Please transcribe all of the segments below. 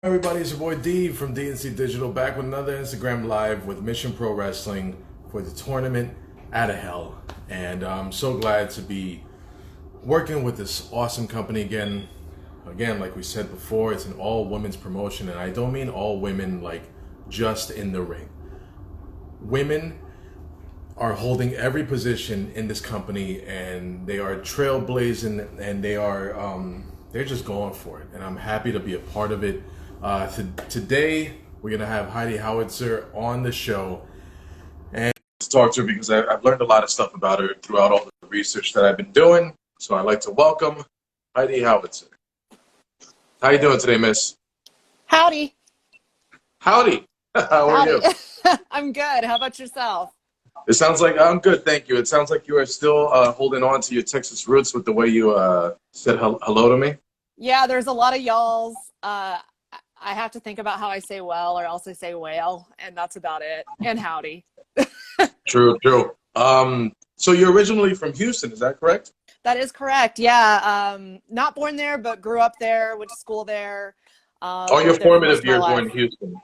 Everybody, it's your boy D from DNC Digital, back with another Instagram Live with Mission Pro Wrestling for the tournament Out of Hell. And I'm so glad to be working with this awesome company again. Again, like we said before, it's an all-women's promotion, and I don't mean all women like just in the ring. Women are holding every position in this company, and they are trailblazing, and they're just going for it. And I'm happy to be a part of it. Today, we're going to have Heidi Howitzer on the show and to talk to her because I've learned a lot of stuff about her throughout all the research that I've been doing. So I'd like to welcome Heidi Howitzer. How you doing today, miss? Howdy. Howdy. How are you? I'm good. How about yourself? It sounds like I'm good, thank you. It sounds like you are still holding on to your Texas roots with the way you said hello to me. Yeah, there's a lot of y'alls. I have to think about how I say well, or else I say whale, and that's about it. And howdy. True. So you're originally from Houston, is that correct? That is correct. Yeah. Not born there, but grew up there, went to school there. Your Lived there for most formative of my years were life. in Houston.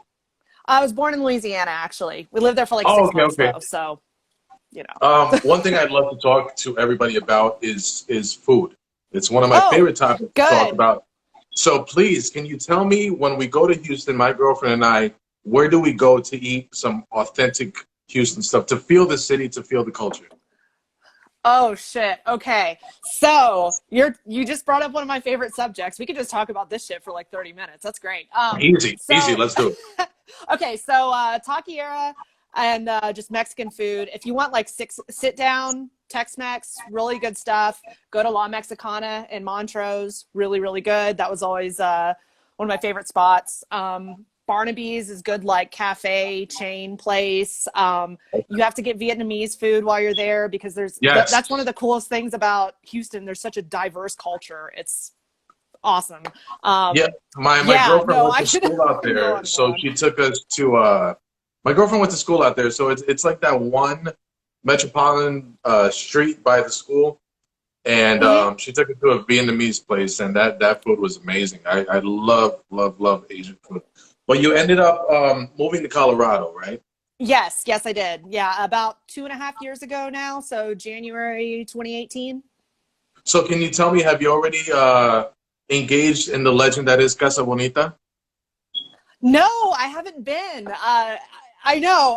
I was born in Louisiana, actually. We lived there for like Oh, 6 months, okay. though, so, you know. One thing I'd love to talk to everybody about is food. It's one of my Oh, favorite topics to talk good. about. So please, can you tell me, when we go to Houston, my girlfriend and I, where do we go to eat some authentic Houston stuff, to feel the city, to feel the culture? Oh shit. Okay. So you just brought up one of my favorite subjects. We could just talk about this shit for like 30 minutes. That's great. Easy, let's do it. Okay, so taqueria and just Mexican food. If you want like sit down Tex-Mex, really good stuff, go to La Mexicana in Montrose. Really, really good. That was always one of my favorite spots. Barnaby's is good, like cafe chain place. You have to get Vietnamese food while you're there because Yes. that's one of the coolest things about Houston. There's such a diverse culture. It's awesome. Yeah, my girlfriend went to school out there, so she took us to. My girlfriend went to school out there, so it's like that one metropolitan street by the school, and she took us to a Vietnamese place, and that food was amazing. I love Asian food. But you ended up moving to Colorado, right? Yes, I did. Yeah, about 2.5 years ago now, so January 2018. So can you tell me, have you already engaged in the legend that is Casa Bonita? No, I haven't been. I know.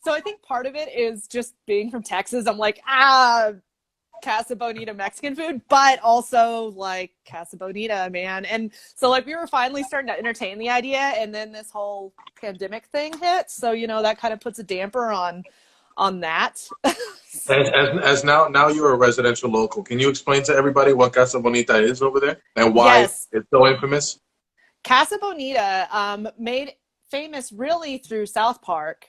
So I think part of it is just being from Texas. I'm like, Casa Bonita Mexican food, but also like Casa Bonita, man. And so like we were finally starting to entertain the idea, and then this whole pandemic thing hit. So, that kind of puts a damper on that. As now you're a residential local. Can you explain to everybody what Casa Bonita is over there and why Yes. it's so infamous? Casa Bonita, made famous really through South Park,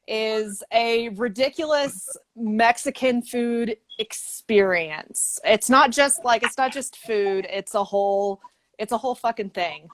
is a ridiculous Mexican food experience. It's not just food. It's a whole fucking thing.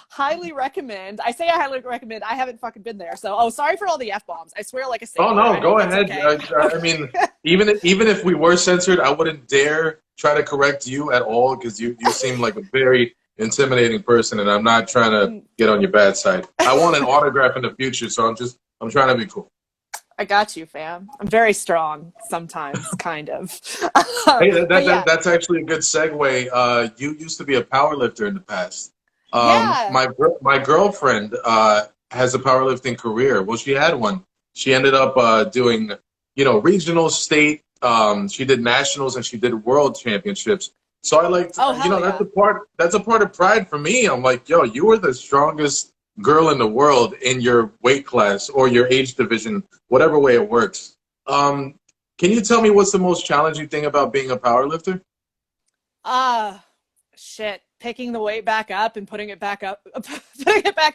Highly recommend. I say I highly recommend. I haven't fucking been there. So, sorry for all the F-bombs. I swear like a sailor. Oh no, go ahead. Okay. I mean, even if we were censored, I wouldn't dare try to correct you at all because you seem like a very intimidating person, and I'm not trying to get on your bad side. I want an autograph in the future, so I'm trying to be cool. I got you, fam. I'm very strong sometimes, kind of. Hey, that's actually a good segue. You used to be a powerlifter in the past. Yeah. My girlfriend has a powerlifting career. Well, she had one. She ended up doing, regional, state. She did nationals and she did world championships. So I like, that's a part of pride for me. I'm like, yo, you were the strongest girl in the world in your weight class or your age division, whatever way it works. Can you tell me what's the most challenging thing about being a powerlifter? Shit. Picking the weight back up and putting it back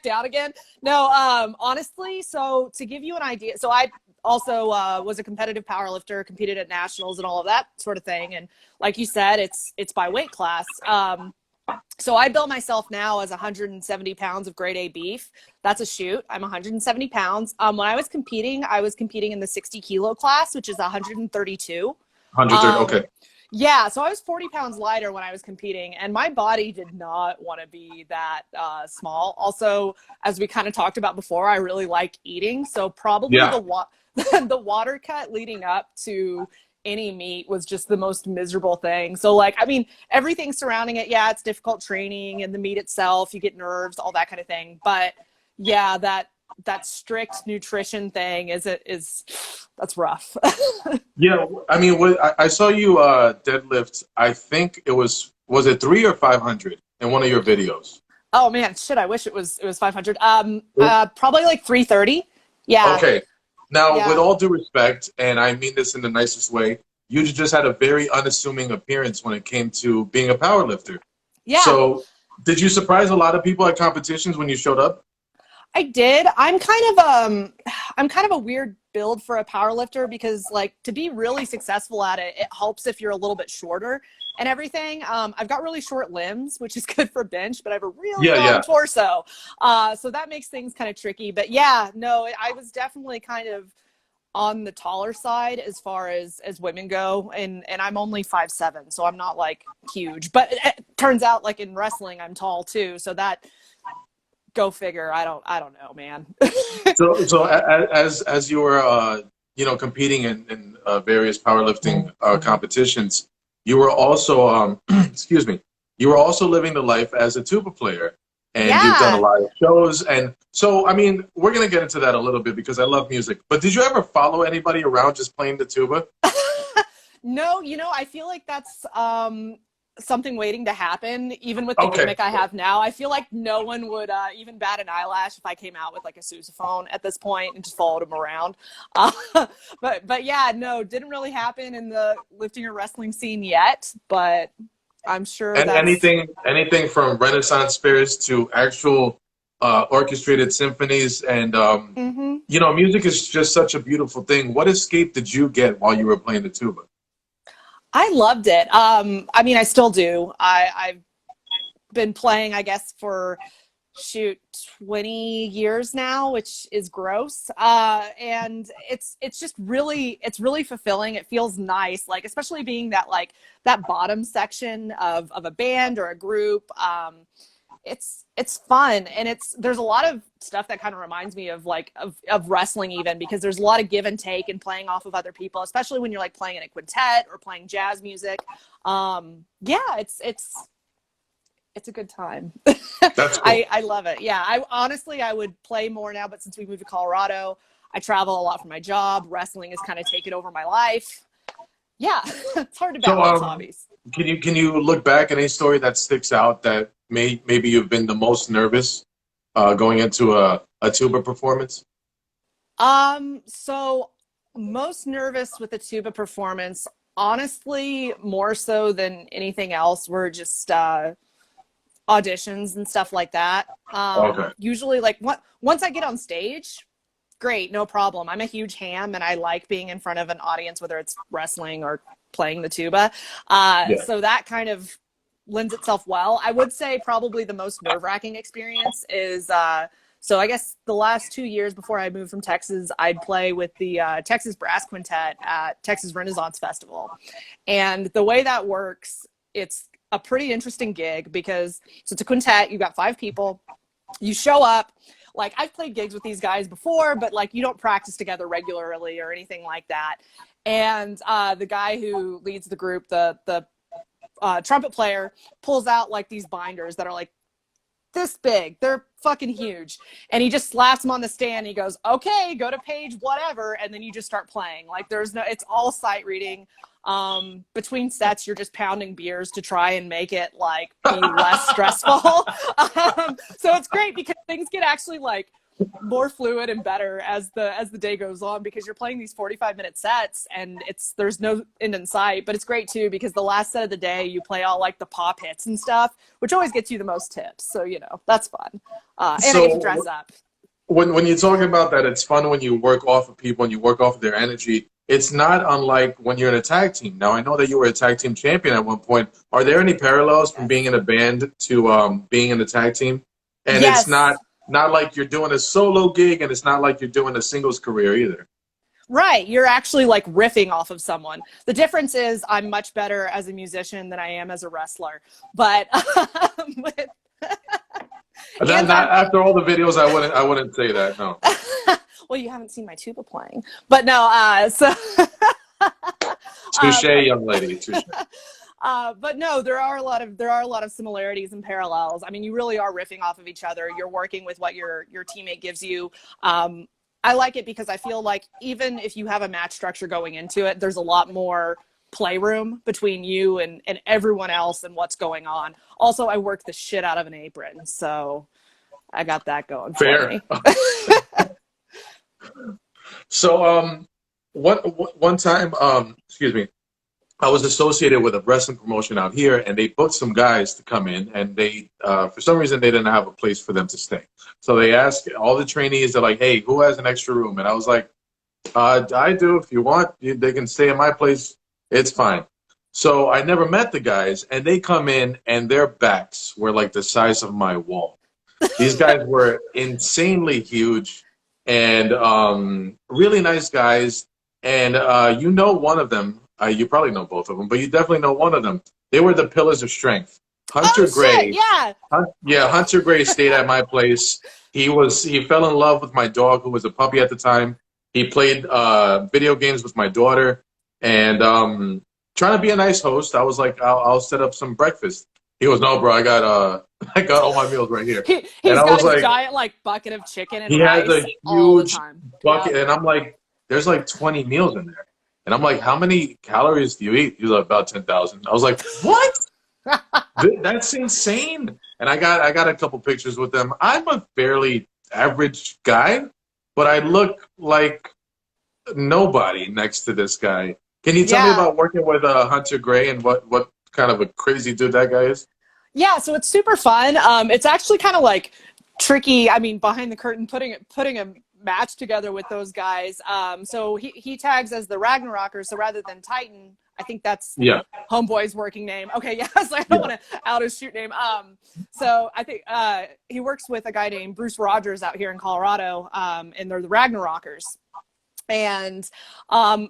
down again. No, honestly, so to give you an idea, so I also was a competitive powerlifter, competed at nationals and all of that sort of thing. And like you said, it's by weight class. So I bill myself now as 170 pounds of grade A beef. That's a shoot. I'm 170 pounds. When I was competing in the 60 kilo class, which is 132. 130, okay. Yeah, so I was 40 pounds lighter when I was competing, and my body did not want to be that small. Also, as we kind of talked about before, I really like eating, so probably Yeah. the water cut leading up to any meet was just the most miserable thing. So like, I mean, everything surrounding it, yeah, it's difficult training, and the meet itself, you get nerves, all that kind of thing. But yeah, that strict nutrition thing is that's rough. Yeah, I mean, I saw you deadlift. I think was it 3 or 500 in one of your videos? Oh man, shit! I wish it was 500. Probably like 330. Yeah, Okay. Now, with yeah, all due respect, and I mean this in the nicest way, you just had a very unassuming appearance when it came to being a powerlifter. yeah. So, did you surprise a lot of people at competitions when you showed up? I did. I'm kind of a weird build for a power lifter because like to be really successful at it, it helps if you're a little bit shorter and everything. I've got really short limbs, which is good for bench, but I have a really Yeah, long yeah. torso. So that makes things kind of tricky. But yeah, no, I was definitely kind of on the taller side as far as women go, and I'm only 5'7", so I'm not like huge. But it turns out like in wrestling I'm tall too, so that go figure. I don't know, man. So as you were competing in various powerlifting competitions, you were also excuse me, you were also living the life as a tuba player, and you've done a Yeah. lot of shows. And so, I mean, we're gonna get into that a little bit because I love music. But did you ever follow anybody around just playing the tuba? No, I feel like that's something waiting to happen. Even with the Okay. gimmick I have now, I feel like no one would even bat an eyelash if I came out with like a sousaphone at this point and just followed him around. Uh, but yeah, no, didn't really happen in the lifting or wrestling scene yet. But I'm sure And that's anything from Renaissance fairs to actual orchestrated symphonies, and hmm. music is just such a beautiful thing. What escape did you get while you were playing the tuba? I loved it. I mean, I still do. I've been playing, I guess, for shoot 20 years now, which is gross. And it's just really it's really fulfilling. It feels nice, like especially being that like that bottom section of a band or a group. It's fun, and there's a lot of stuff that kind of reminds me of like of wrestling, even because there's a lot of give and take and playing off of other people, especially when you're like playing in a quintet or playing jazz music. Yeah, it's a good time. That's cool. I love it. Yeah, I honestly I would play more now, but since we moved to Colorado, I travel a lot for my job. Wrestling has kind of taken over my life. Yeah, it's hard to So, balance hobbies. can you look back at any story that sticks out that maybe you've been the most nervous going into a tuba performance? So most nervous with the tuba performance, honestly, more so than anything else, were just auditions and stuff like that. Okay. Usually, like once I get on stage, great, no problem. I'm a huge ham, and I like being in front of an audience, whether it's wrestling or playing the tuba. Yeah. So that kind of lends itself well. I would say probably the most nerve-wracking experience is so I guess the last 2 years before I moved from Texas, I'd play with the Texas Brass Quintet at Texas Renaissance Festival. And the way that works, it's a pretty interesting gig because so it's a quintet, you've got 5 people, you show up. Like I've played gigs with these guys before, but like you don't practice together regularly or anything like that. And the guy who leads the group, the trumpet player, pulls out like these binders that are like this big. They're fucking huge. And he just slaps them on the stand. He goes, okay, go to page whatever. And then you just start playing. Like it's all sight reading. Between sets, you're just pounding beers to try and make it like be less stressful. So it's great because things get actually like more fluid and better as the day goes on because you're playing these 45-minute sets and there's no end in sight. But it's great too because the last set of the day you play all like the pop hits and stuff, which always gets you the most tips. So that's fun. And I get to So dress up. when you're talking about that, it's fun when you work off of people and you work off of their energy. It's not unlike when you're in a tag team. Now, I know that you were a tag team champion at one point. Are there any parallels from being in a band to being in the tag team? And it's Yes. not like you're doing a solo gig, and it's not like you're doing a singles career either. Right. You're actually like riffing off of someone. The difference is I'm much better as a musician than I am as a wrestler. But with, That, hands on. not after all the videos, I wouldn't say that. No. Well, you haven't seen my tuba playing, but no. So. Touche, But young lady. Touche. but no, there are a lot of similarities and parallels. I mean, you really are riffing off of each other. You're working with what your teammate gives you. I like it because I feel like even if you have a match structure going into it, there's a lot more playroom between you and everyone else and what's going on. Also, I work the shit out of an apron, so I got that going for Fair. me. So, one time, excuse me, I was associated with a wrestling promotion out here, and they booked some guys to come in, and they, for some reason, they didn't have a place for them to stay. So they asked all the trainees, they're like, "Hey, who has an extra room?" And I was like, "I do. If you want, they can stay in my place. It's fine." So I never met the guys, and they come in, and their backs were like the size of my wall. These guys were insanely huge and really nice guys. And you know one of them. You probably know both of them, but you definitely know one of them. They were the pillars of strength. Oh Hunter shit! Gray. Yeah. Yeah, Hunter Gray stayed at my place. He fell in love with my dog, who was a puppy at the time. He played video games with my daughter, and trying to be a nice host, I was like, I'll set up some breakfast. He goes, "No, bro, I got I got all my meals right here." And He's I got was his like, giant like bucket of chicken and he has rice a all the huge time. bucket, Yep. and I'm like, there's like 20 meals in there. And I'm like, how many calories do you eat? He's like, about 10,000. I was like, what? That's insane. And I got a couple pictures with them. I'm a fairly average guy, but I look like nobody next to this guy. Can you tell me Yeah. about working with Hunter Gray and what kind of a crazy dude that guy is? Yeah, so it's super fun. It's actually kind of like tricky. I mean, behind the curtain, putting a match together with those guys. So he tags as the Ragnarokers. So rather than Titan, I think that's Yeah, Homeboy's working name. Okay, yeah, so I don't yeah. want to out his shoot name. So I think he works with a guy named Bruce Rogers out here in Colorado, and they're the Ragnarokers. And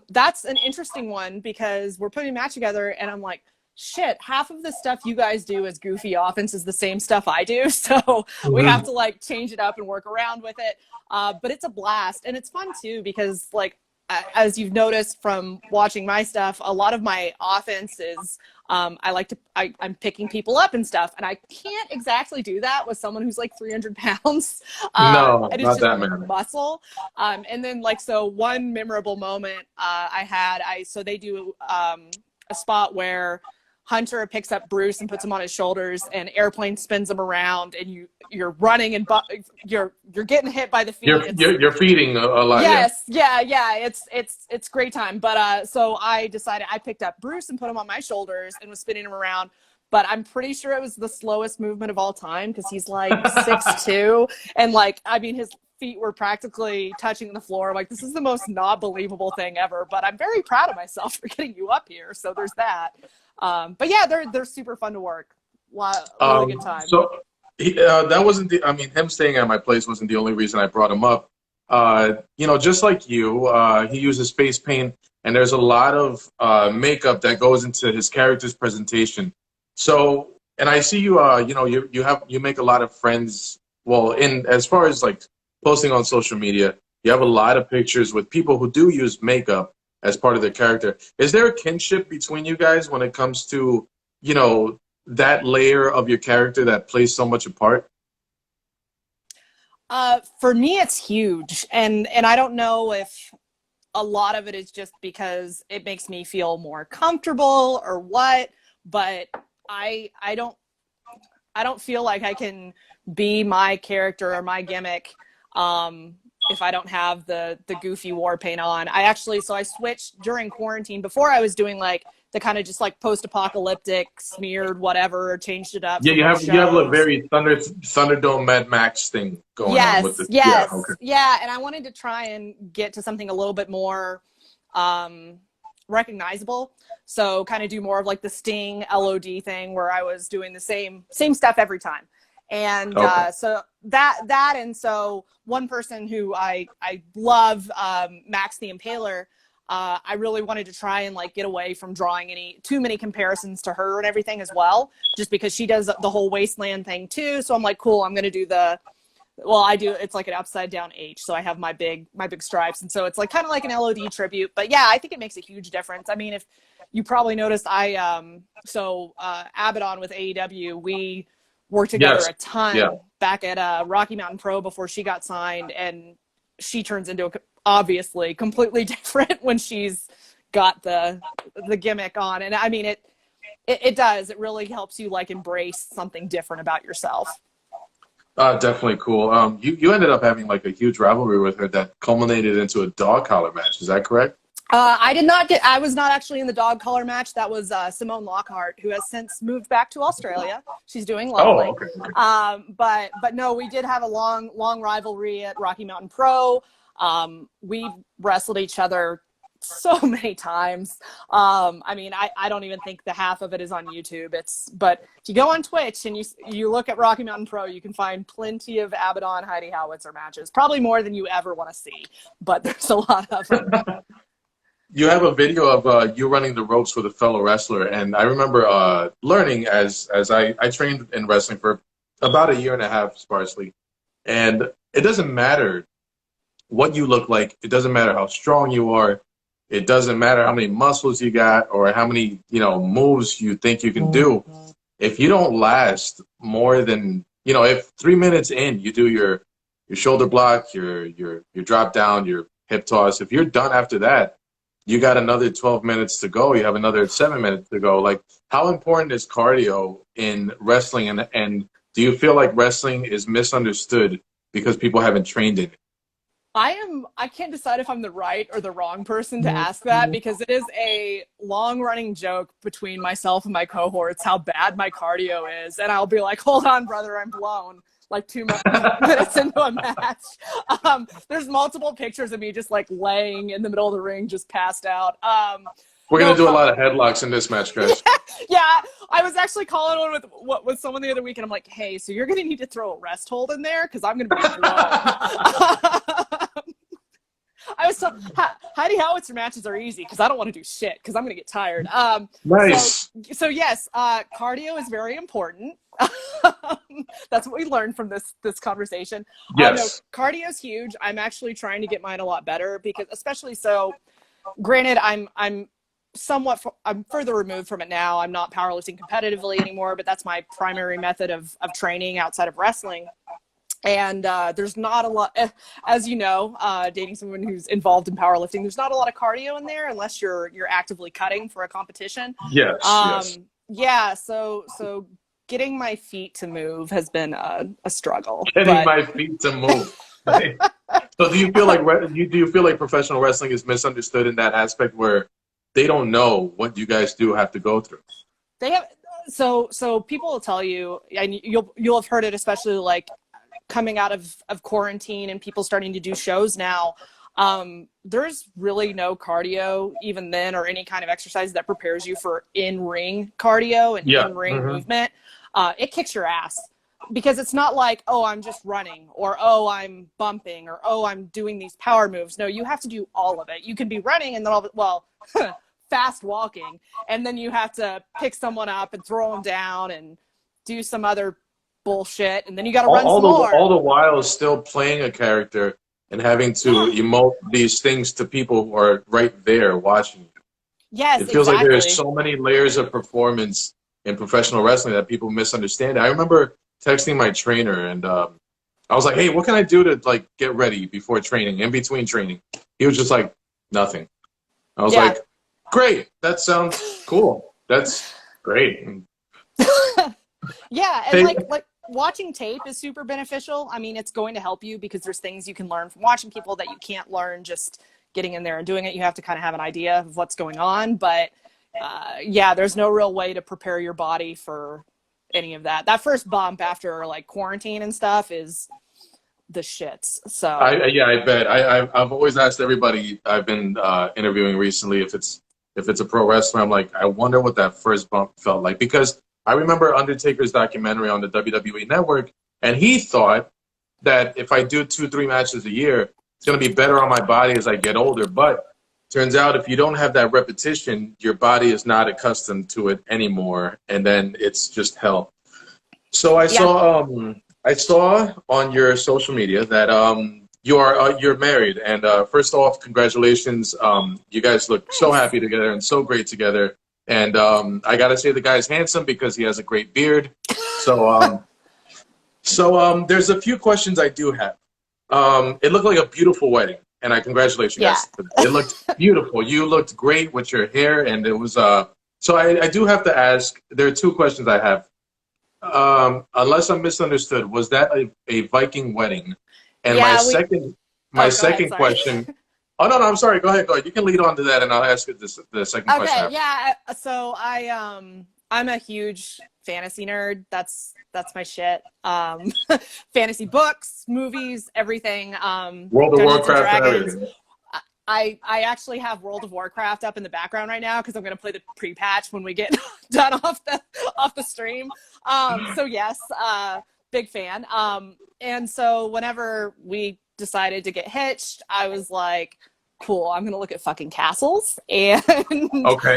that's an interesting one because we're putting a match together, and I'm like, shit, half of the stuff you guys do as goofy offense is the same stuff I do. So we have Hmm. to like change it up and work around with it. But it's a blast. And it's fun too, because like, as you've noticed from watching my stuff, a lot of my offense is I'm picking people up and stuff. And I can't exactly do that with someone who's like 300 pounds. No, And it's not just that man. muscle. And then like, so one memorable moment so they do a spot where Hunter picks up Bruce and puts him on his shoulders, and Airplane spins him around, and you're running and you're getting hit by the feet. You're feeding a lot, yeah. Yes, yeah. It's great time. But so I decided I picked up Bruce and put him on my shoulders and was spinning him around. But I'm pretty sure it was the slowest movement of all time because he's like 6'2", and like I mean his feet were practically touching the floor. Like this is the most not believable thing ever. But I'm very proud of myself for getting you up here. So there's that. But yeah, they're super fun to work. Really good time. So that wasn't the. I mean, him staying at my place wasn't the only reason I brought him up. Just like you, he uses face paint, and there's a lot of makeup that goes into his character's presentation. So, and I see you. You make a lot of friends. Well, in as far as like posting on social media, you have a lot of pictures with people who do use makeup as part of their character. Is there a kinship between you guys when it comes to, that layer of your character that plays so much a part? For me, it's huge, and I don't know if a lot of it is just because it makes me feel more comfortable or what, but I don't feel like I can be my character or my gimmick if I don't have the goofy war paint on. So I switched during quarantine. Before I was doing like the kind of just like post-apocalyptic smeared whatever, changed it up Yeah, for more you have a shows. very Thunderdome Mad Max thing going on with Yes, this. Yeah, okay. yes, yeah. And I wanted to try and get to something a little bit more recognizable. So kind of do more of like the Sting LOD thing where I was doing the same stuff every time. And Okay. so and so one person who I love, Max the Impaler, I really wanted to try and like get away from drawing too many comparisons to her and everything as well, just because she does the whole wasteland thing too. So I'm like, cool, I'm going to do it's like an upside down H. So I have my big stripes. And so it's like kind of like an LOD tribute, but yeah, I think it makes a huge difference. I mean, if you probably noticed, Abaddon with AEW, we worked together Yes. a ton Yeah. back at Rocky Mountain Pro before she got signed, and she turns into obviously completely different when she's got the gimmick on. And I mean, it does. It really helps you like embrace something different about yourself. Definitely cool. You ended up having like a huge rivalry with her that culminated into a dog collar match. Is that correct? I was not actually in the dog collar match. That was Simone Lockhart, who has since moved back to Australia. She's doing lovely. Oh, okay. But no, we did have a long rivalry at Rocky Mountain Pro. We wrestled each other so many times. I mean, I don't even think the half of it is on YouTube. But if you go on Twitch and you look at Rocky Mountain Pro, you can find plenty of Abaddon Heidi Howitzer matches, probably more than you ever want to see, but there's a lot of them. You have a video of you running the ropes with a fellow wrestler, and I remember learning as I trained in wrestling for about a year and a half sparsely, and it doesn't matter what you look like, it doesn't matter how strong you are, it doesn't matter how many muscles you got or how many moves you think you can do. If you don't last more than if 3 minutes in you do your shoulder block, your drop down, your hip toss, if you're done after that, you got another 12 minutes to go. You have another 7 minutes to go. Like, how important is cardio in wrestling? And do you feel like wrestling is misunderstood because people haven't trained in it? I can't decide if I'm the right or the wrong person to ask that, because it is a long running joke between myself and my cohorts how bad my cardio is. And I'll be like, hold on, brother, I'm blown. Like 2 minutes into a match. There's multiple pictures of me just like laying in the middle of the ring, just passed out. We're going to do a lot of headlocks in this match, guys. Yeah, I was actually calling one with someone the other week, and I'm like, hey, so you're going to need to throw a rest hold in there because I'm going to be blown. I was told Heidi Howitzer matches are easy because I don't want to do shit because I'm going to get tired. Nice. So yes, cardio is very important. That's what we learned from this conversation. Yes. No, cardio is huge. I'm actually trying to get mine a lot better because, especially so, granted, I'm further removed from it now. I'm not powerlifting competitively anymore, but that's my primary method of training outside of wrestling. And there's not a lot, as you know, dating someone who's involved in powerlifting, there's not a lot of cardio in there unless you're actively cutting for a competition. Yes. Yes. Yeah. So getting my feet to move has been a struggle. My feet to move. So do you feel like professional wrestling is misunderstood in that aspect where they don't know what you guys do have to go through? They have. So people will tell you, and you'll have heard it, especially like coming out of quarantine and people starting to do shows now. There's really no cardio even then, or any kind of exercise that prepares you for in-ring cardio and in-ring movement. It kicks your ass because it's not like, oh, I'm just running, or oh, I'm bumping, or oh, I'm doing these power moves. No, you have to do all of it. You can be running and then fast walking, and then you have to pick someone up and throw them down and do some other bullshit, and then you got to run some more. All the while still playing a character and having to emote these things to people who are right there watching you. Yes, it feels exactly. like there's so many layers of performance in professional wrestling that people misunderstand. I remember texting my trainer, and I was like, "Hey, what can I do to like get ready before training, in between training?" He was just like, "Nothing." I was like, "Great, that sounds cool. That's great." Yeah, and like watching tape is super beneficial. I mean, it's going to help you because there's things you can learn from watching people that you can't learn just getting in there and doing it. You have to kind of have an idea of what's going on. But yeah, there's no real way to prepare your body for any of that. That first bump after like quarantine and stuff is the shits. So I bet. I've always asked everybody I've been interviewing recently if it's a pro wrestler. I'm like, I wonder what that first bump felt like, because I remember Undertaker's documentary on the WWE Network, and he thought that if I do 2-3 matches a year, it's going to be better on my body as I get older. But turns out if you don't have that repetition, your body is not accustomed to it anymore, and then it's just hell. So I saw on your social media that you're married, and first off, congratulations. You guys look so happy together and so great together. And I gotta say the guy's handsome because he has a great beard. So there's a few questions I do have. It looked like a beautiful wedding, and I congratulate you guys. It looked beautiful. You looked great with your hair, and it was so I do have to ask. There are two questions I have. Unless I'm misunderstood, was that a Viking wedding? And my second question. Oh no, I'm sorry. Go ahead. You can lead on to that, and I'll ask you the second question. Okay, yeah. So I'm a huge fantasy nerd. That's my shit. Fantasy books, movies, everything. World of Warcraft and everything. I actually have World of Warcraft up in the background right now because I'm gonna play the pre-patch when we get done off the stream. So yes, big fan. And so whenever we decided to get hitched, I was like, cool, I'm gonna look at fucking castles, and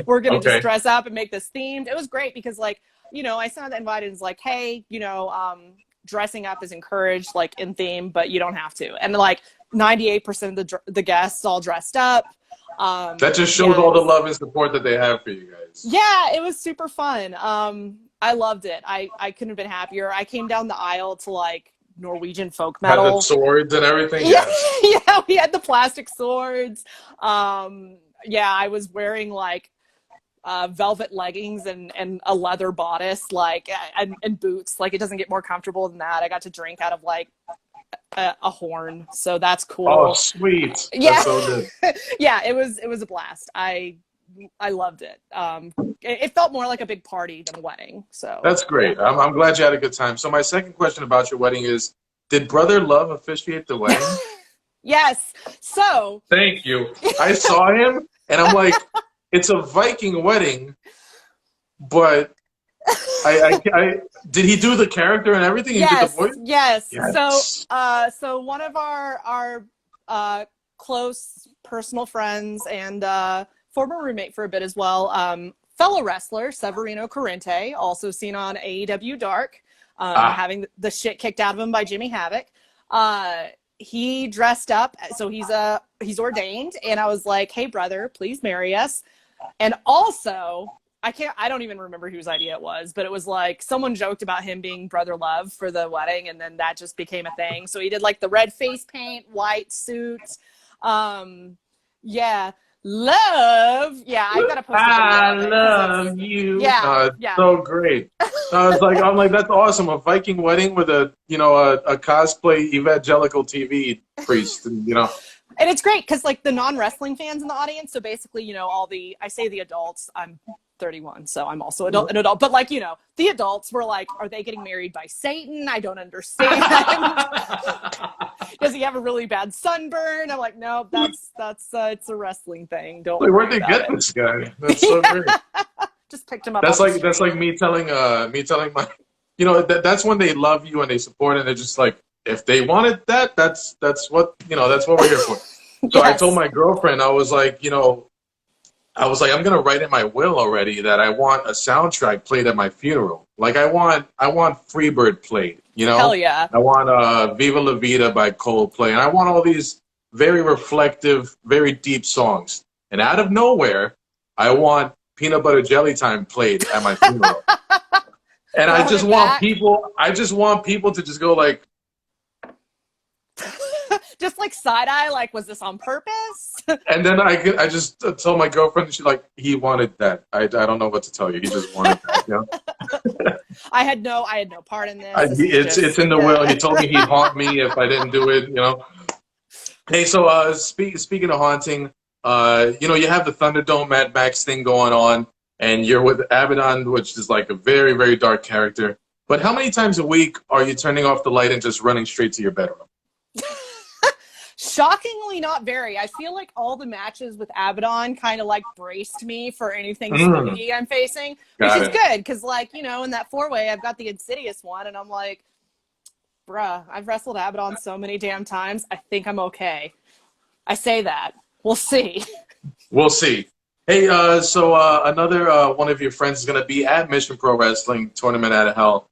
we're gonna just dress up and make this themed. It was great because, like, you know, I sent out the invite and was like, hey, you know, dressing up is encouraged, like, in theme, but you don't have to. And like 98% of the guests all dressed up. That just shows all the love and support that they have for you guys. Yeah, it was super fun. I loved it. I couldn't have been happier. I came down the aisle to like Norwegian folk metal. Had the swords and everything. Yeah, yeah, we had the plastic swords. Yeah, I was wearing like velvet leggings and a leather bodice, like, and boots. Like, it doesn't get more comfortable than that. I got to drink out of like a horn, so that's cool. Oh, sweet. Yeah. That's so good. Yeah, it was a blast. I loved it. It felt more like a big party than a wedding. So that's great. I'm glad you had a good time. So my second question about your wedding is, did Brother Love officiate the wedding? Yes. So thank you. I saw him and I'm like, it's a Viking wedding, but I did he do the character and everything? He yes, did the voice? Yes. So one of our close personal friends and former roommate for a bit as well, fellow wrestler Severino Corrente, also seen on AEW Dark, having the shit kicked out of him by Jimmy Havoc. He dressed up, so he's ordained, and I was like, hey brother, please marry us. And also, I don't even remember whose idea it was, but it was like someone joked about him being Brother Love for the wedding, and then that just became a thing. So he did like the red face paint, white suit. Yeah. Love. Yeah, I gotta post a video. I love you. Yeah. Yeah. So great. I'm like, that's awesome. A Viking wedding with a cosplay evangelical TV priest, and And it's great because like the non-wrestling fans in the audience. So basically, I say the adults. I'm 31, so I'm also an adult. But like, the adults were like, are they getting married by Satan? I don't understand. Does he have a really bad sunburn? I'm like, no, that's it's a wrestling thing. Don't worry where'd they about get it. this guy? That's so great. Just picked him up. That's like me telling my, that's when they love you and they support it, and they're just like, if they wanted that, that's what we're here for. So yes. I told my girlfriend, I was like, I'm gonna write in my will already that I want a soundtrack played at my funeral. Like I want Freebird played, Hell yeah. I want Viva La Vida by Coldplay, and I want all these very reflective, very deep songs. And out of nowhere, I want Peanut Butter Jelly Time played at my funeral. And I just want people to just go like, just like side eye, like, was this on purpose? And then I just told my girlfriend, she's like, he wanted that. I don't know what to tell you. He just wanted that. I had no part in this. It's in the will. He told me he'd haunt me if I didn't do it. Hey, so speaking of haunting, you have the Thunderdome Mad Max thing going on, and you're with Abaddon, which is like a very, very dark character. But how many times a week are you turning off the light and just running straight to your bedroom? Shockingly, not very. I feel like all the matches with Abaddon kind of like braced me for anything Mm, spooky I'm facing, which got is it. good because, like, you know, in that four-way, I've got the Insidious one, and I'm like, bruh, I've wrestled Abaddon so many damn times. I think I'm okay. I say that. We'll see. We'll see. Hey, another one of your friends is going to be at Mission Pro Wrestling Tournament out of Hell.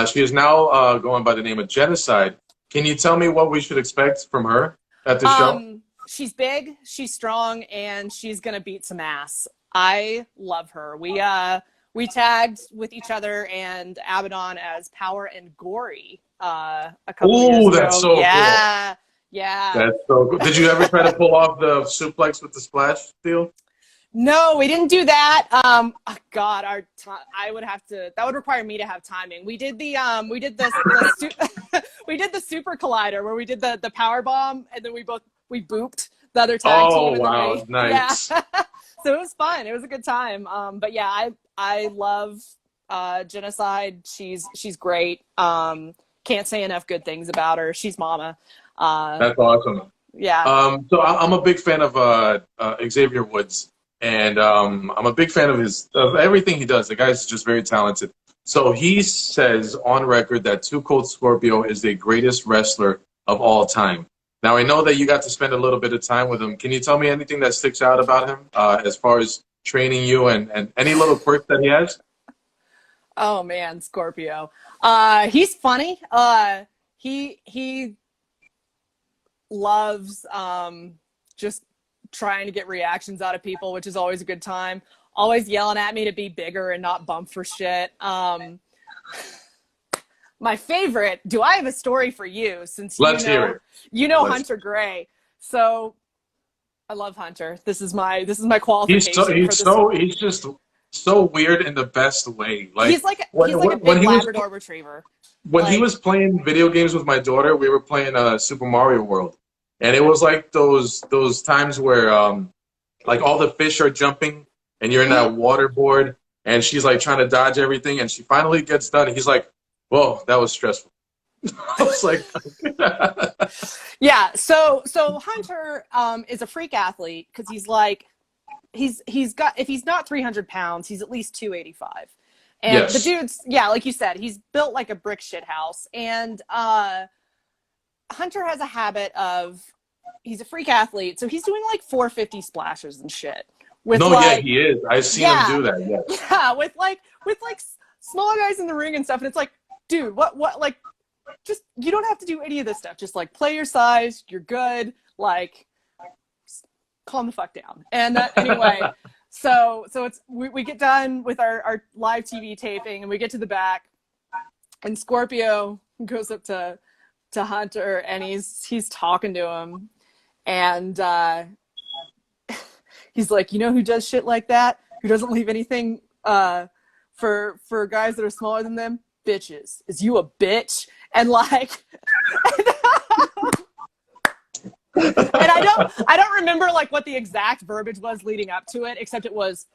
She is now going by the name of Genocide. Can you tell me what we should expect from her at the show? She's big, she's strong, and she's gonna beat some ass. I love her. We tagged with each other and Abaddon as Power and Gory a couple of years Ooh, that's ago. so cool. Yeah, yeah. That's so cool. Did you ever try to pull off the suplex with the splash deal? No, we didn't do that. Oh God, I would have to. That would require me to have timing. We did we did we did the super collider where we did the power bomb, and then we booped the other tag team Oh, in the wow. ring. Yeah, Nice. so it was fun. It was a good time. But yeah, I love Genocide. She's great. Can't say enough good things about her. She's mama. That's awesome. Yeah. I'm a big fan of Xavier Woods, and I'm a big fan of everything he does. The guy's just very talented. So he says on record that Too Cold Scorpio is the greatest wrestler of all time. Now I know that you got to spend a little bit of time with him. Can you tell me anything that sticks out about him as far as training you and any little quirks that he has? Oh man, Scorpio. He's funny. He loves just trying to get reactions out of people, which is always a good time. Always yelling at me to be bigger and not bump for shit. My favorite, do I have a story for you since Let's hear it. you know Let's. Hunter Gray. So I love Hunter. This is my qualification for this. He's just so weird in the best way. Like He's like a big Labrador retriever. when he was playing video games with my daughter, we were playing Super Mario World, and it was like those times where like all the fish are jumping, and you're in that water board, and she's like trying to dodge everything, and she finally gets done. And he's like, "Whoa, that was stressful." I was like, yeah. So Hunter is a freak athlete because he's like he's got, if he's not 300 pounds, he's at least 285. And yes. the dude's, yeah, like you said, he's built like a brick shit house. And Hunter has a habit of, he's a freak athlete, so he's doing like 450 splashes and shit. With yeah, he is. I've seen him do that. Yes. Yeah, with like small guys in the ring and stuff. And it's like, dude, what, like, just, you don't have to do any of this stuff. Just like play your size, you're good. Like, calm the fuck down. And anyway, so it's we get done with our live TV taping, and we get to the back, and Scorpio goes up to Hunter, and he's talking to him, and he's like, you know who does shit like that? Who doesn't leave anything for guys that are smaller than them? Bitches. Is you a bitch? And like and I don't remember like what the exact verbiage was leading up to it, except it was,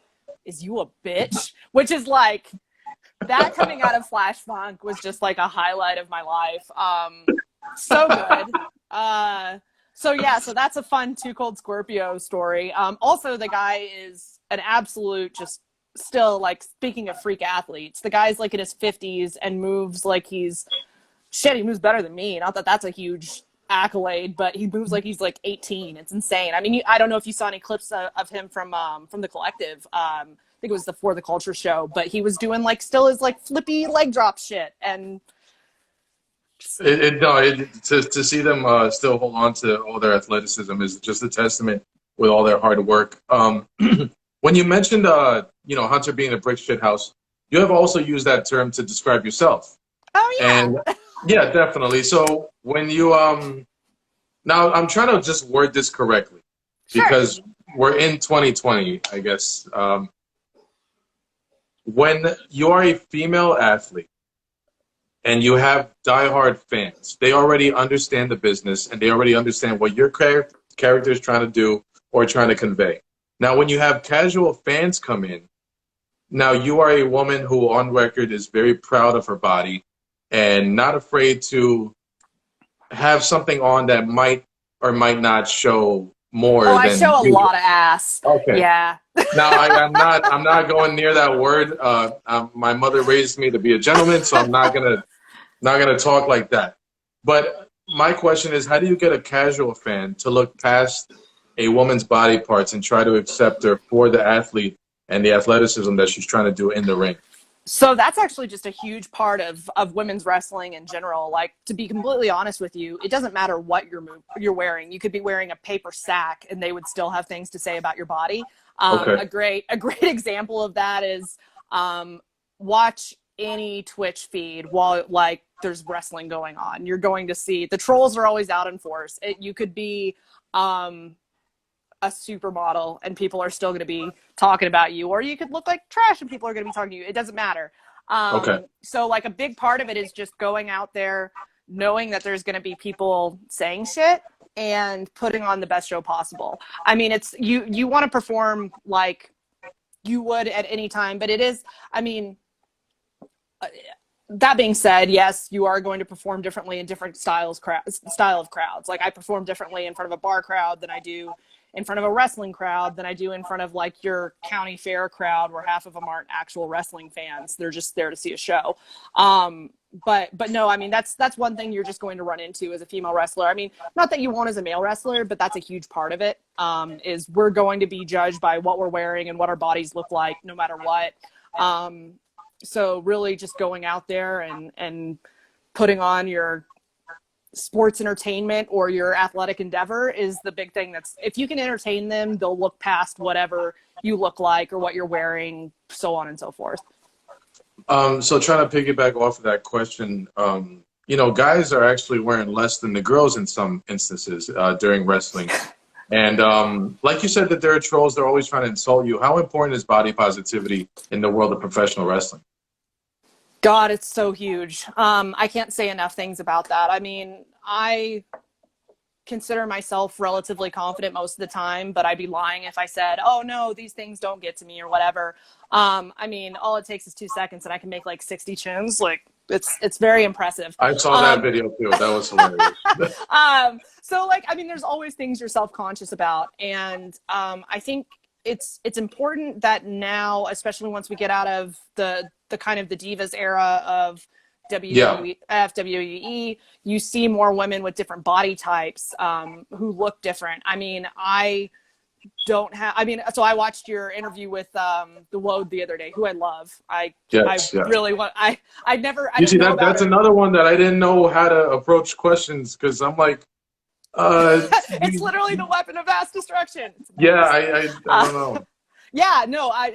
is you a bitch? Which is like, that coming out of Flash Funk was just like a highlight of my life. So good. So yeah, so that's a fun Too Cold Scorpio story. Also, the guy is an absolute, just still, like, speaking of freak athletes, the guy's like in his 50s and moves like he moves better than me. Not that that's a huge accolade, but he moves like he's like 18. It's insane. I mean, I don't know if you saw any clips of him from the Collective. I think it was the For the Culture show, but he was doing like still his like flippy leg drop shit. And to see them still hold on to all their athleticism is just a testament with all their hard work. When you mentioned Hunter being a brick shit house, you have also used that term to describe yourself. Oh yeah. And yeah, definitely. So when you now I'm trying to just word this correctly, sure, because we're in 2020, I guess. When you are a female athlete and you have diehard fans, they already understand the business and they already understand what your character is trying to do or trying to convey. Now, when you have casual fans come in, now you are a woman who on record is very proud of her body and not afraid to have something on that might or might not show more Oh, I than show a usual? lot of ass. Okay. Yeah. Now I'm not going near that word. My mother raised me to be a gentleman, so I'm not gonna talk like that. But my question is, how do you get a casual fan to look past a woman's body parts and try to accept her for the athlete and the athleticism that she's trying to do in the ring? So that's actually just a huge part of women's wrestling in general. Like, to be completely honest with you, it doesn't matter what you're wearing. You could be wearing a paper sack and they would still have things to say about your body. Okay. A great example of that is watch any Twitch feed while like there's wrestling going on. You're going to see the trolls are always out in force. You could be a supermodel and people are still going to be talking about you, or you could look like trash and people are going to be talking to you. It doesn't matter. Okay. So like a big part of it is just going out there, knowing that there's going to be people saying shit and putting on the best show possible. I mean, it's you want to perform like you would at any time, but it is, I mean, that being said, yes, you are going to perform differently in different style of crowds. Like I perform differently in front of a bar crowd than I do in front of a wrestling crowd than I do in front of like your county fair crowd where half of them aren't actual wrestling fans. They're just there to see a show. But no, I mean, that's one thing you're just going to run into as a female wrestler. I mean, not that you won't as a male wrestler, but that's a huge part of it, is we're going to be judged by what we're wearing and what our bodies look like no matter what. So really just going out there and putting on your sports entertainment or your athletic endeavor is the big thing. That's, if you can entertain them, they'll look past whatever you look like or what you're wearing, so on and so forth. So trying to piggyback off of that question, you know, guys are actually wearing less than the girls in some instances during wrestling. And like you said, that there are trolls, they're always trying to insult you. How important is body positivity in the world of professional wrestling? God, it's so huge. I can't say enough things about that. I mean, I consider myself relatively confident most of the time, but I'd be lying if I said, oh no, these things don't get to me or whatever. I mean, all it takes is 2 seconds and I can make like 60 chins. Like it's very impressive. I saw that video too. That was hilarious. So like, I mean, there's always things you're self-conscious about. And I think it's important that now, especially once we get out of the kind of the divas era of WWE, WWE, you see more women with different body types who look different. I mean, so I watched your interview with the Woad the other day, who I love. Really want, I see, that's another one that I didn't know how to approach questions, because I'm like, it's literally the weapon of mass destruction. Yeah, I don't know. Yeah, no, I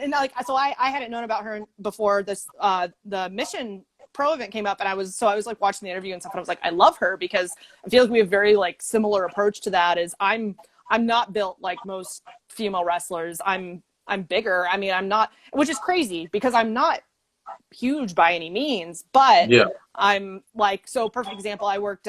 hadn't known about her before this the Mission Pro event came up, and I was like watching the interview and stuff, and I was like, I love her because I feel like we have very like similar approach to that. Is I'm not built like most female wrestlers. I'm bigger. I mean, I'm not, which is crazy because I'm not huge by any means, but yeah. I'm like, so perfect example. I worked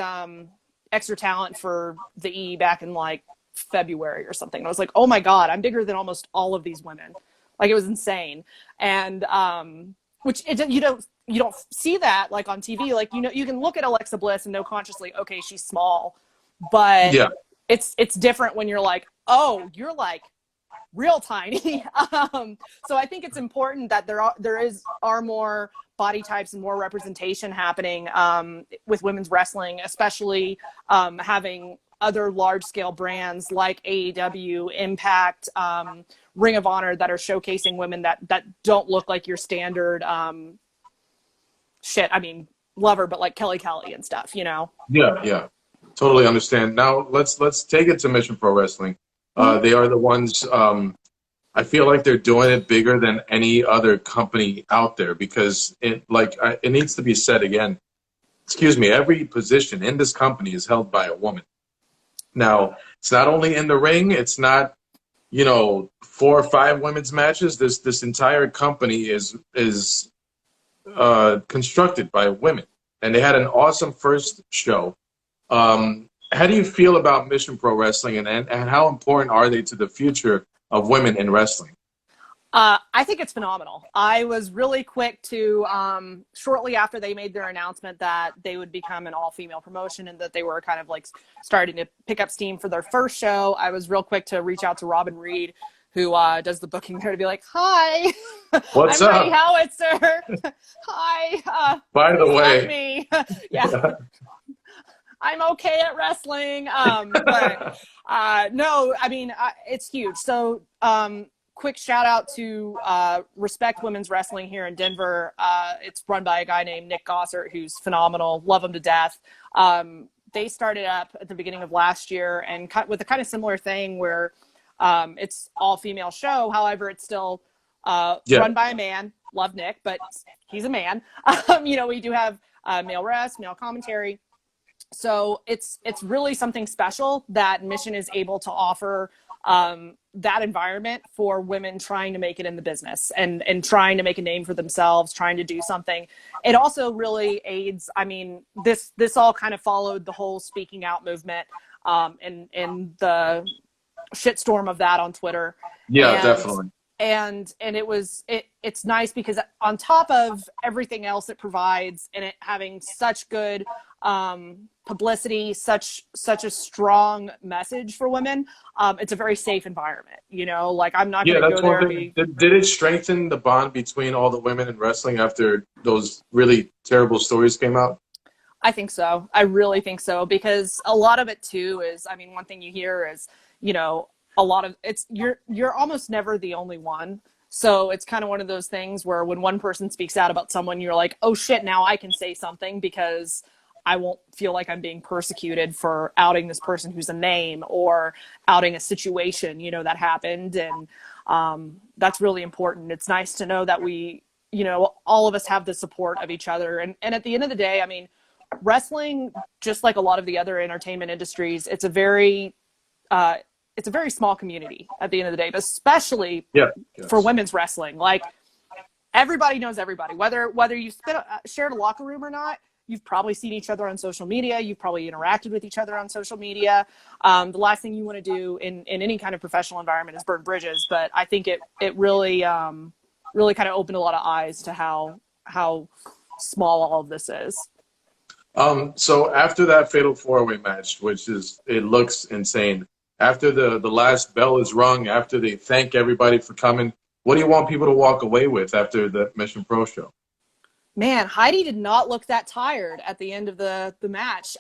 extra talent for the E back in like February or something. And I was like, oh my God, I'm bigger than almost all of these women. Like, it was insane. And you don't see that like on TV. Like, you know, you can look at Alexa Bliss and know consciously, okay, she's small, but yeah, it's different when you're like, oh, you're like real tiny. So I think it's important that there are more body types and more representation happening with women's wrestling, especially having other large-scale brands like AEW, Impact, Ring of Honor that are showcasing women that don't look like your standard I mean, lover, but like Kelly Kelly and stuff, you know? Yeah. Totally understand. Now let's take it to Mission Pro Wrestling. They are the ones, I feel like they're doing it bigger than any other company out there, because it needs to be said again. Excuse me, every position in this company is held by a woman. Now, it's not only in the ring, it's not, 4 or 5 women's matches. This entire company is constructed by women. And they had an awesome first show. How do you feel about Mission Pro Wrestling, and how important are they to the future of women in wrestling? I think it's phenomenal. I was really quick to, shortly after they made their announcement that they would become an all-female promotion and that they were kind of like starting to pick up steam for their first show, I was real quick to reach out to Robin Reed, who does the booking there, to be like, hi, What's I'm Heidi up? Howitzer. Hi, By the please help way, me. Yeah. I'm okay at wrestling. But no, I mean, it's huge. So quick shout out to Respect Women's Wrestling here in Denver. It's run by a guy named Nick Gossert, who's phenomenal. Love him to death. They started up at the beginning of last year and with a kind of similar thing where it's all female show. However, it's still run by a man. Love Nick, but he's a man. You know, we do have male rest, male commentary. So it's really something special that Mission is able to offer that environment for women trying to make it in the business and trying to make a name for themselves, trying to do something. It also really aids, I mean, this all kind of followed the whole speaking out movement and the shitstorm of that on Twitter. yeah, definitely. And it's nice because on top of everything else it provides and it having such good publicity, such a strong message for women, it's a very safe environment, you know, like I'm not going to go there and be... Did it strengthen the bond between all the women in wrestling after those really terrible stories came out? I think so. I really think so, because a lot of it too is, I mean, one thing you hear is, you know, a lot of it's you're almost never the only one. So it's kind of one of those things where when one person speaks out about someone, you're like, oh shit, now I can say something because I won't feel like I'm being persecuted for outing this person who's a name or outing a situation, you know, that happened. And that's really important. It's nice to know that we, you know, all of us have the support of each other. And at the end of the day, I mean, wrestling, just like a lot of the other entertainment industries, it's a very small community at the end of the day, but especially for women's wrestling. Like everybody knows everybody, whether you shared a locker room or not. You've probably seen each other on social media. You've probably interacted with each other on social media. The last thing you want to do in any kind of professional environment is burn bridges. But I think it really kind of opened a lot of eyes to how small all of this is. So after that fatal 4-way match, it looks insane. After the last bell is rung, after they thank everybody for coming, what do you want people to walk away with after the Mission Pro show? Man, Heidi did not look that tired at the end of the match.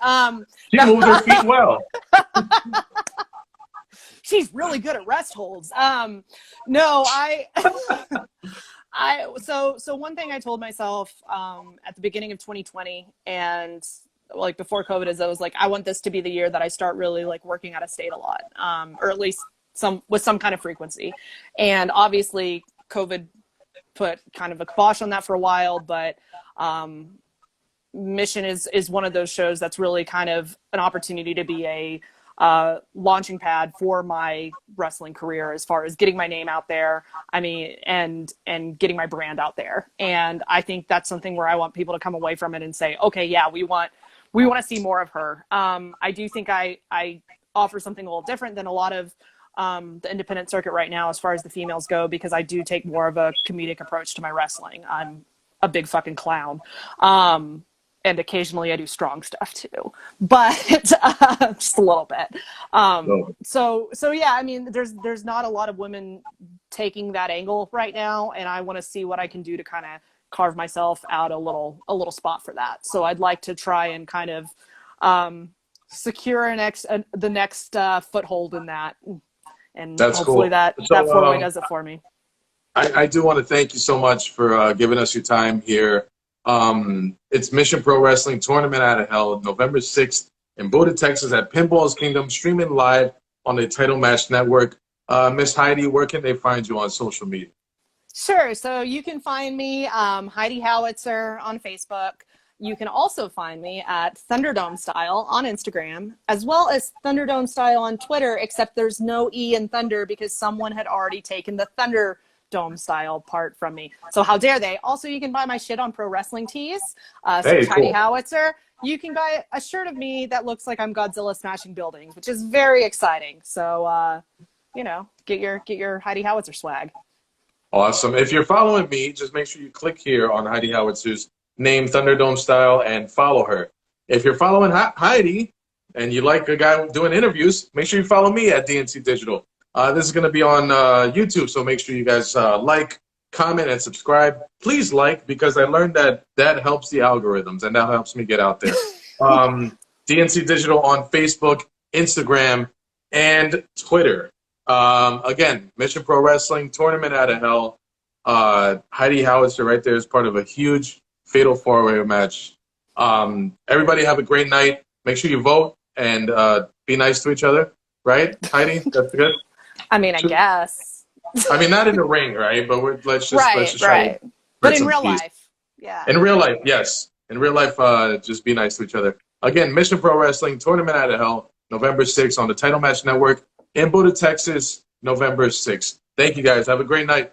She moved her feet well. She's really good at rest holds. So one thing I told myself at the beginning of 2020 and like before COVID is I was like, I want this to be the year that I start really like working out of state a lot, or at least with some kind of frequency. And obviously COVID put kind of a kibosh on that for a while, but Mission is one of those shows that's really kind of an opportunity to be a launching pad for my wrestling career as far as getting my name out there. I mean, and getting my brand out there. And I think that's something where I want people to come away from it and say, okay, yeah, we want to see more of her. I do think I offer something a little different than a lot of the independent circuit right now as far as the females go, because I do take more of a comedic approach to my wrestling. I'm a big fucking clown. And occasionally I do strong stuff too, but just a little bit. So yeah, I mean, there's not a lot of women taking that angle right now. And I want to see what I can do to kind of carve myself out a little spot for that. So I'd like to try and kind of secure the next foothold in that. And that's hopefully cool. that 4-way does it for me. I do want to thank you so much for giving us your time here. It's Mission Pro Wrestling Tournament Out of Hell, November 6th in Buda, Texas at Pinball's Kingdom, streaming live on the Title Match Network. Miss Heidi, where can they find you on social media? Sure. So you can find me, Heidi Howitzer on Facebook. You can also find me at Thunderdome Style on Instagram, as well as Thunderdome Style on Twitter, except there's no E in Thunder because someone had already taken the Thunderdome Style part from me. So how dare they? Also, you can buy my shit on Pro Wrestling Tees. Hey, Heidi cool. Howitzer. You can buy a shirt of me that looks like I'm Godzilla smashing buildings, which is very exciting. So, get your Heidi Howitzer swag. Awesome. If you're following me, just make sure you click here on Heidi Howitzer's name, Thunderdome Style, and follow her. If you're following Heidi and you like a guy doing interviews, make sure you follow me at DNC Digital. This is going to be on YouTube, so make sure you guys like, comment, and subscribe. Please like, because I learned that helps the algorithms, and that helps me get out there. DNC Digital on Facebook, Instagram, and Twitter. Again, Mission Pro Wrestling, Tournament Out of Hell. Heidi Howitzer right there is part of a huge fatal four-way match. Everybody have a great night. Make sure you vote and be nice to each other. Right, Heidi? That's good? I mean, I guess. I mean, not in the ring, right? But let's just Right. try. But in real life, yeah. In real life, yes. In real life, just be nice to each other. Again, Mission Pro Wrestling, Tournament Out of Hell, November 6th on the Title Match Network in Buda, Texas, November 6th. Thank you, guys. Have a great night.